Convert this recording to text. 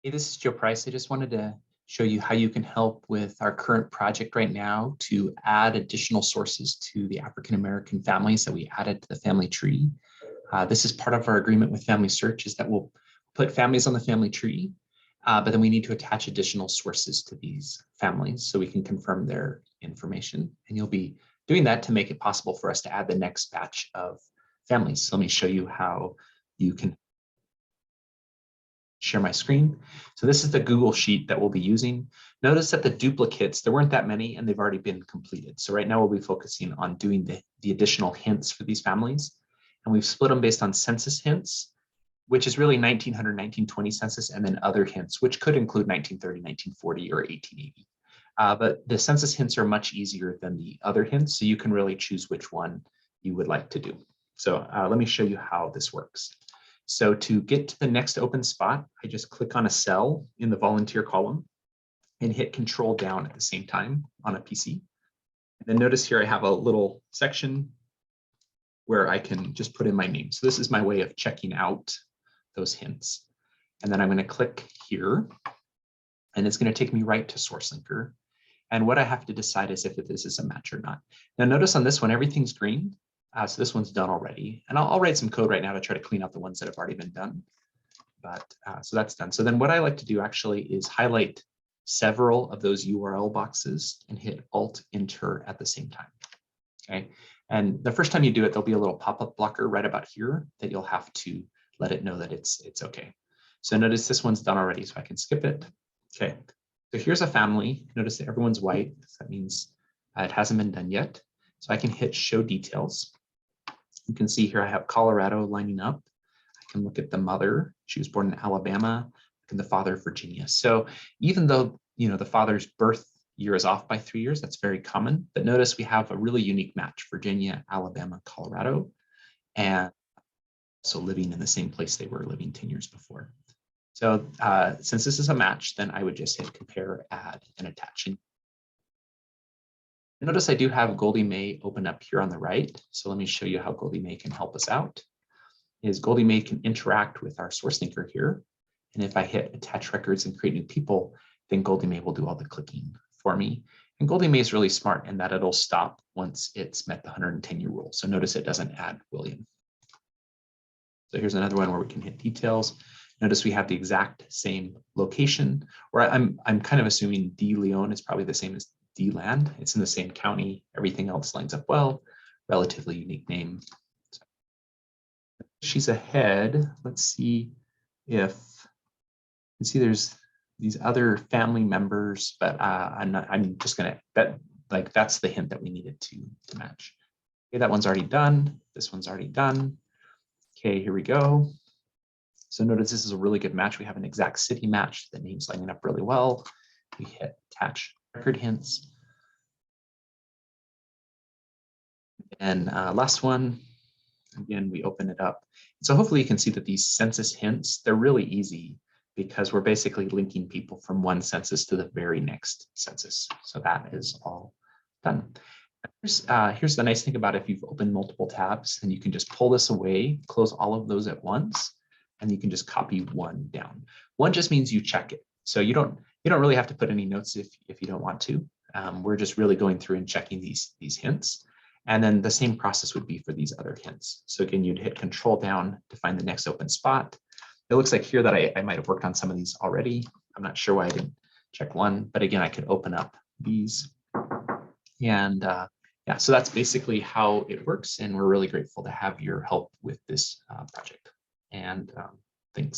Hey, this is Joe Price. I just wanted to show you how you can help with our current project right now to add additional sources to the African American families that we added to the family tree. This is part of our agreement with Family Search, is that we'll put families on the family tree, but then we need to attach additional sources to these families so we can confirm their information. And you'll be doing that to make it possible for us to add the next batch of families. So let me show you how you can share my screen. So this is the Google Sheet that we'll be using. Notice that the duplicates, there weren't that many and they've already been completed. So right now we'll be focusing on doing the additional hints for these families. And we've split them based on census hints, which is really 1900, 1920 census, and then other hints, which could include 1930, 1940, or 1880. But the census hints are much easier than the other hints, so you can really choose which one you would like to do. So let me show you how this works. So to get to the next open spot, I just click on a cell in the volunteer column and hit Control down at the same time on a PC. And then notice here I have a little section where I can just put in my name. So this is my way of checking out those hints. And then I'm going to click here, and it's going to take me right to SourceLinker. And what I have to decide is if this is a match or not. Now notice on this one, everything's green. So this one's done already. And I'll write some code right now to try to clean out the ones that have already been done. But so that's done. So then what I like to do actually is highlight several of those URL boxes and hit Alt-Enter at the same time. Okay. And the first time you do it, there'll be a little pop-up blocker right about here that you'll have to let it know that it's okay. So notice this one's done already, so I can skip it. Okay. So here's a family. Notice that everyone's white. So that means it hasn't been done yet. So I can hit Show Details. You can see here I have Colorado lining up. I can look at the mother. She was born in Alabama, and the father, Virginia. So even though the father's birth year is off by 3 years, that's very common. But notice we have a really unique match: Virginia, Alabama, Colorado, and so living in the same place they were living 10 years before. So since this is a match, then I would just hit Compare, Add, and Attach. Notice I do have Goldie May open up here on the right. So let me show you how Goldie May can help us out. Goldie May can interact with our SourceLinker here. And if I hit Attach Records and Create New People, then Goldie May will do all the clicking for me. And Goldie May is really smart in that it'll stop once it's met the 110-year rule. So notice it doesn't add William. So here's another one where we can hit Details. Notice we have the exact same location, or I'm kind of assuming De Leon is probably the same as D-Land. It's in the same county. Everything else lines up well. Relatively unique name. So she's ahead. Let's see if you can see there's these other family members, but I'm just gonna bet like that's the hint that we needed to match. Okay, that one's already done. This one's already done. Okay, here we go. So notice this is a really good match. We have an exact city match. The name's lining up really well. We hit Attach Record Hints. And last one, again, we open it up. So hopefully you can see that these census hints, they're really easy because we're basically linking people from one census to the very next census. So that is all done. Here's the nice thing about if you've opened multiple tabs, and you can just pull this away, close all of those at once, and you can just copy one down. One just means you check it. So you don't really have to put any notes if you don't want to. We're just really going through and checking these hints. And then the same process would be for these other hints. So again, you'd hit Control down to find the next open spot. It looks like here that I might have worked on some of these already. I'm not sure why I didn't check one, but again, I could open up these. And yeah, so that's basically how it works. And we're really grateful to have your help with this project. And